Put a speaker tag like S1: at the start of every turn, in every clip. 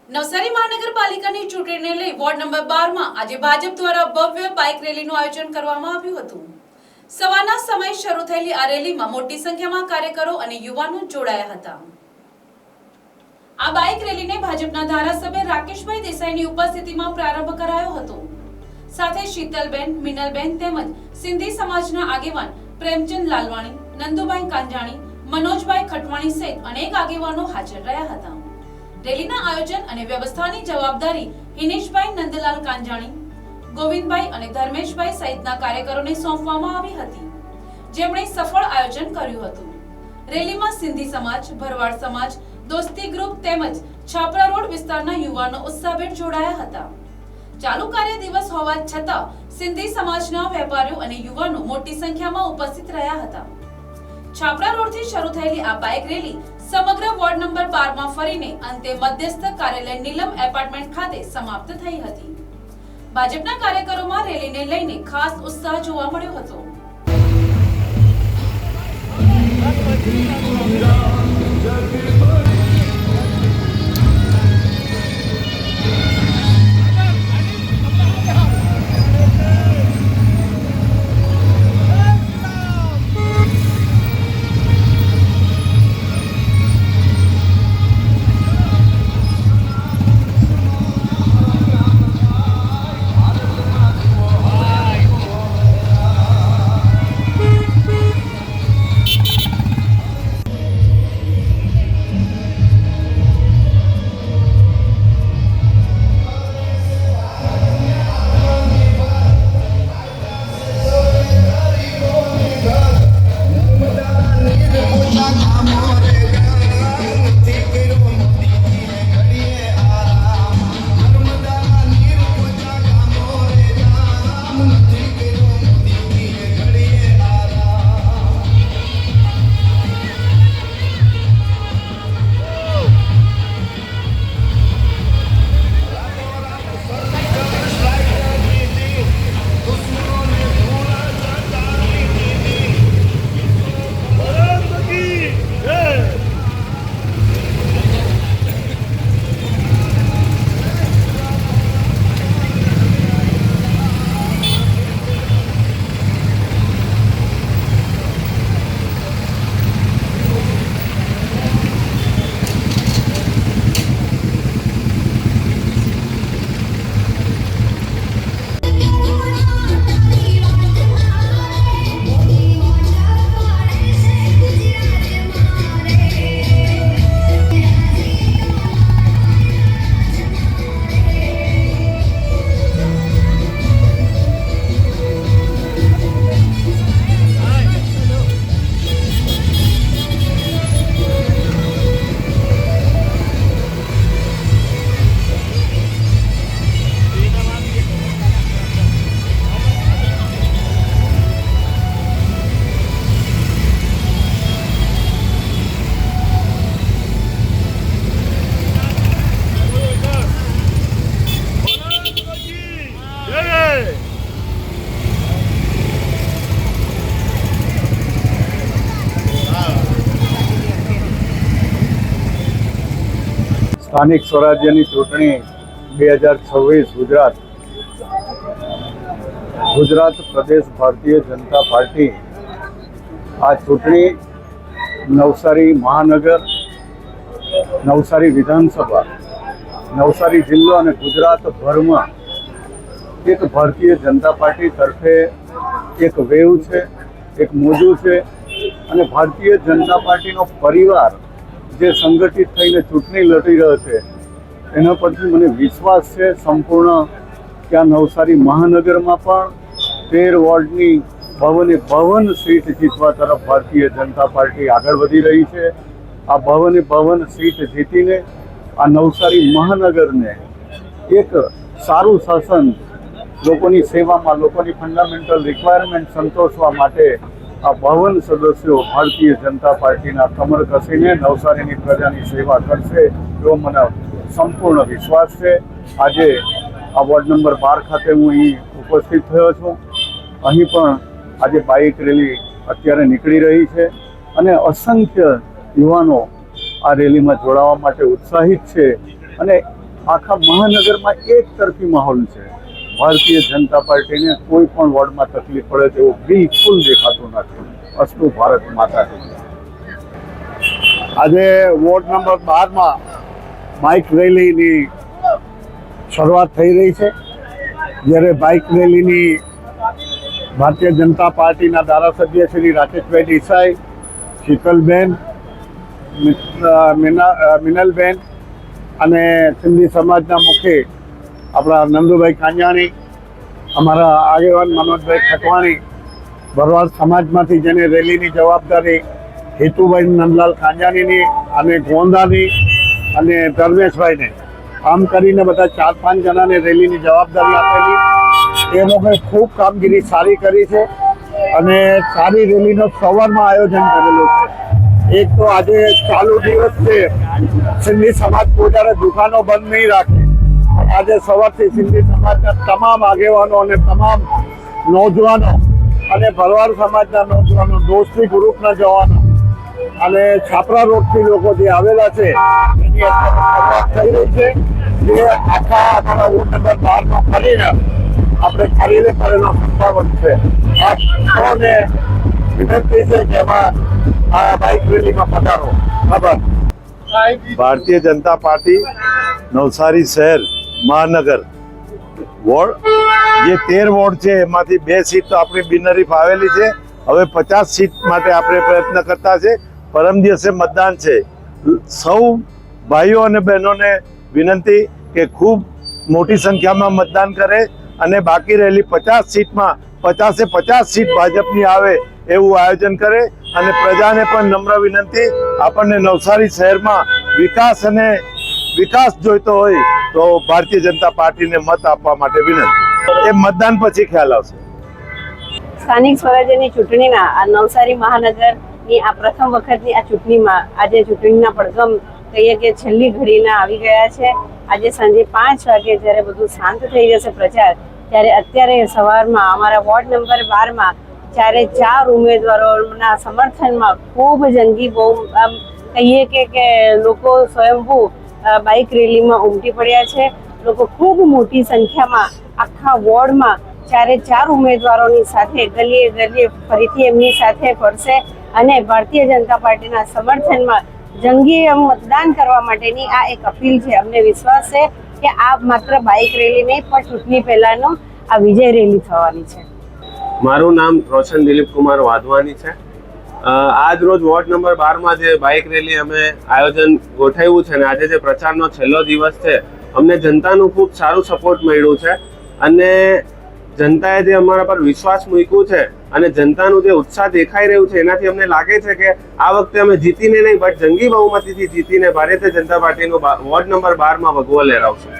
S1: નવસારી મહાનગરપાલિકાની ચૂંટણીને લઈ વોર્ડ નંબર 12 માં આજે ભાજપ દ્વારા ભવ્ય બાઇક રેલીનું આયોજન કરવામાં આવ્યું હતું। સવારના સમયે શરૂ થયેલી આ રેલીમાં મોટી સંખ્યામાં કાર્યકરો અને યુવાનો જોડાયા હતા। આ બાઇક રેલીને ભાજપના ધારાસભ્ય રાકેશભાઈ દેસાઈની ઉપસ્થિતિમાં પ્રારંભ કરાયો હતો। સાથે શીતલબેન, મિનલબેન તેમજ સિંધી સમાજના આગેવાન પ્રેમચંદ લાલવાણી, નંદુભાઈ કાંજાણી, મનોજભાઈ ખટવાણી સહિત અનેક આગેવાનો હાજર રહ્યા હતા। રેલીના આયોજન અને વ્યવસ્થાની જવાબદારી હિનેશભાઈ નંદલાલ કાંજાણી, ગોવિંદભાઈ અને ધર્મેશભાઈ સહિતના કાર્યકરોને સોંપવામાં આવી હતી, જેમણે સફળ આયોજન કર્યું હતું। રેલીમાં સિંધી સમાજ, ભરવાડ સમાજ, દોસ્તી ગ્રુપ તેમજ છાપરા રોડ વિસ્તારના યુવાનો ઉત્સાહભેર જોડાયા હતા। ચાલુ કાર્ય દિવસ હોવા છતાં સિંધી સમાજના વેપારીઓ અને યુવાનો મોટી સંખ્યામાં ઉપસ્થિત રહ્યા હતા। છાપરા રોડથી શરૂ થયેલી આ બાઇક રેલી સમગ્ર વોર્ડ નંબર 12 માં ફરીને અંતે મધ્યસ્થ કાર્યાલય નીલમ એપાર્ટમેન્ટ ખાતે સમાપ્ત થઈ હતી। ભાજપના કાર્યકરોમાં રેલીને લઈને ખાસ ઉત્સાહ જોવા મળ્યો હતો।
S2: સ્થાનિક સ્વરાજ્યની ચૂંટણી 2026 ગુજરાત પ્રદેશ ભારતીય જનતા પાર્ટી આ ચૂંટણી નવસારી મહાનગર, નવસારી વિધાનસભા, નવસારી જિલ્લો અને ગુજરાતભરમાં એક ભારતીય જનતા પાર્ટી તરફે એક વેવ છે, એક મોજું છે અને ભારતીય જનતા પાર્ટીનો પરિવાર જે સંગઠિત થઈને ચૂંટણી લડી રહ્યો છે એના પરથી મને વિશ્વાસ છે સંપૂર્ણ કે આ નવસારી મહાનગરમાં પણ 13 વોર્ડની ભવન સીટ જીતવા તરફ ભારતીય જનતા પાર્ટી આગળ વધી રહી છે। આ ભવન સીટ જીતીને આ નવસારી મહાનગરને એક સારું શાસન, લોકોની સેવામાં, લોકોની ફંડામેન્ટલ રિક્વાયરમેન્ટ સંતોષવા માટે આ ભવન સદસ્યો ભારતીય જનતા પાર્ટીના કમર કસીને નવસારીની પ્રજાની સેવા કરશે એવો મને સંપૂર્ણ વિશ્વાસ છે। આજે આ વોર્ડ નંબર 12 ખાતે હું અહીં ઉપસ્થિત થયો છું। અહીં પણ આજે બાઇક રેલી અત્યારે નીકળી રહી છે અને અસંખ્ય યુવાનો આ રેલીમાં જોડાવા માટે ઉત્સાહિત છે અને આખા મહાનગરમાં એક તરફી માહોલ છે. ભારતીય જનતા પાર્ટીને કોઈ પણ વોર્ડમાં તકલીફ પડે તેવું બિલકુલ દેખાતું નથી. અસ્તુ ભારત માતા કી. આજે વોર્ડ નંબર 12માં બાઇક રેલીની શરૂઆત થઈ રહી છે. જ્યારે બાઇક રેલીની ભારતીય જનતા પાર્ટીના ધારાસભ્ય શ્રી રાકેશભાઈ દેસાઈ, શીતલબેન, મિનલબેન અને સિંધી સમાજના મુખી આપણા નંદુભાઈ કાંજાણી, અમારા આગેવાન મનોજભાઈ ખટવાણી, ભરવાડ સમાજમાંથી જેને રેલીની જવાબદારી હેતુભાઈ નંદલાલ કાંજાણીની અને ગોંદાની અને ધર્મેશભાઈને, આમ કરીને બધા 4-5 જણાને રેલીની જવાબદારી આપેલી. એ લોકોએ ખૂબ કામગીરી સારી કરી છે અને સારી રેલીનું સવારમાં આયોજન કરેલું છે. એક તો આજે ચાલુ દિવસ છે, સિંધી સમાજ કોઈ જ્યારે દુકાનો બંધ નહીં રાખે. આજે સવારથી સિંધી સમાજના તમામ આગેવાનો અને તમામ નોજવાનો અને ભરવાડ સમાજના નોજવાનો, દોસ્તી ગ્રુપના જવાનો અને છાપરા રોડથી લોકો જે આવેલા છે એની શરૂઆત થઈ રહી છે. જે આખા અમારા વોર્ડ નંબર 12માં ફરીને આપણે ખરીદે કરેલો સંપાદન છે. આપ સૌને વિનંતી છે કે એમાં આ બાઇક રેલીમાં પધારો. ખબર
S3: ભારતીય જનતા પાર્ટી નવસારી શહેર મહાનગર વોર્ડ જે 13 વોર્ડ છે એમાંથી 2 સીટ તો આપણી બિનહરીફ આવેલી છે. હવે 50 સીટ માટે આપણે પ્રયત્ન કરતા છે. પરમ દિવસે મતદાન છે. સૌ ભાઈઓ અને બહેનોને વિનંતી કે ખૂબ મોટી સંખ્યામાં મતદાન કરે અને બાકી રહેલી 50 સીટમાં 50-50 સીટ ભાજપની આવે એવું આયોજન કરે. અને પ્રજાને પણ નમ્ર વિનંતી, આપણને નવસારી શહેરમાં વિકાસ જોઈતો હોય તો ભારતીય જનતા પાર્ટીને મત આપવા માટે વિનંતી. એ મતદાન પછી ખ્યાલ આવશે.
S4: સ્થાનિક સ્વરાજ્યની ચૂંટણીના આ નવસારી મહાનગરની આ પ્રથમ વખતની આ ચૂંટણીમાં આજે ચૂંટણીના પડઘમ કહીએ કે છેલ્લી ઘડીના આવી ગયા છે. આજે સાંજે 5 વાગે જ્યારે બધું શાંત થઈ જશે પ્રચાર, ત્યારે અત્યારે સવારમાં અમારા વોર્ડ નંબર 12માં જ્યારે 4 ઉમેદવારોના સમર્થનમાં ખૂબ જંગી બહુ કહીએ કે લોકો સ્વયંભૂ બાઇક રેલીમાં ઉમટી પડ્યા છે. લોકો ખૂબ મોટી સંખ્યામાં આખા વોર્ડમાં 4 ઉમેદવારોની સાથે ગલીએ ગલીએ ફરીથી એમની સાથે ફરશે અને ભારતીય જનતા પાર્ટીના સમર્થનમાં જંગી મતદાન કરવા માટેની આ એક અપીલ છે. અમને વિશ્વાસ છે કે આ માત્ર બાઇક રેલી નહીં પણ ચૂંટણી પહેલાનો આ વિજય રેલી થવાની છે.
S5: મારું નામ રોશન દિલીપ કુમાર વાધવાની છે. આજ રોજ વોર્ડ નંબર 12માં જે બાઇક રેલી અમે આયોજન ગોઠવ્યું છે અને આજે જે પ્રચારનો છેલ્લો દિવસ છે, અમને જનતાનું ખૂબ સારું સપોર્ટ મળ્યું છે અને જનતાએ જે અમારા પર વિશ્વાસ મૂક્યો છે અને જનતાનું જે ઉત્સાહ દેખાઈ રહ્યું છે એનાથી અમને લાગે છે કે આ વખતે અમે જીતીને નહીં બટ જંગી બહુમતીથી જીતીને ભારતીય જનતા પાર્ટીનું વોર્ડ નંબર 12માં ભગવો લહેરાવશું.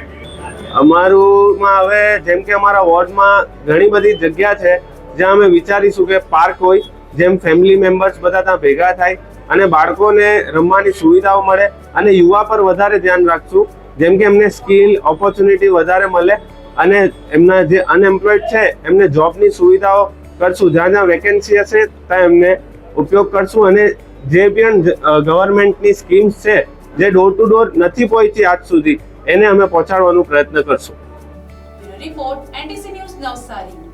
S5: અમારુંમાં હવે જેમ કે અમારા વોર્ડમાં ઘણી બધી જગ્યા છે જ્યાં અમે વિચારીશું કે પાર્ક હોય, જેમ ફેમિલી મેમ્બર્સ બધા ત્યાં ભેગા થાય અને બાળકોને રમવાની સુવિધાઓ મળે અને યુવા પર વધારે ધ્યાન રાખશું, જેમ કે એમને સ્કિલ ઓપોર્ચ્યુનિટી વધારે મળે અને એમના જે અનએમ્પ્લોયડ છે એમને જોબની સુવિધાઓ કરશું. જ્યાં જ્યાં વેકેન્સી હશે ત્યાં એમને ઉપયોગ કરશું અને જે પણ ગવર્મેન્ટની સ્કીમ્સ છે જે ડોર ટુ ડોર નથી પહોંચી આજ સુધી એને અમે પહોંચાડવાનો પ્રયત્ન કરશું.
S1: Report NTC news Navsari.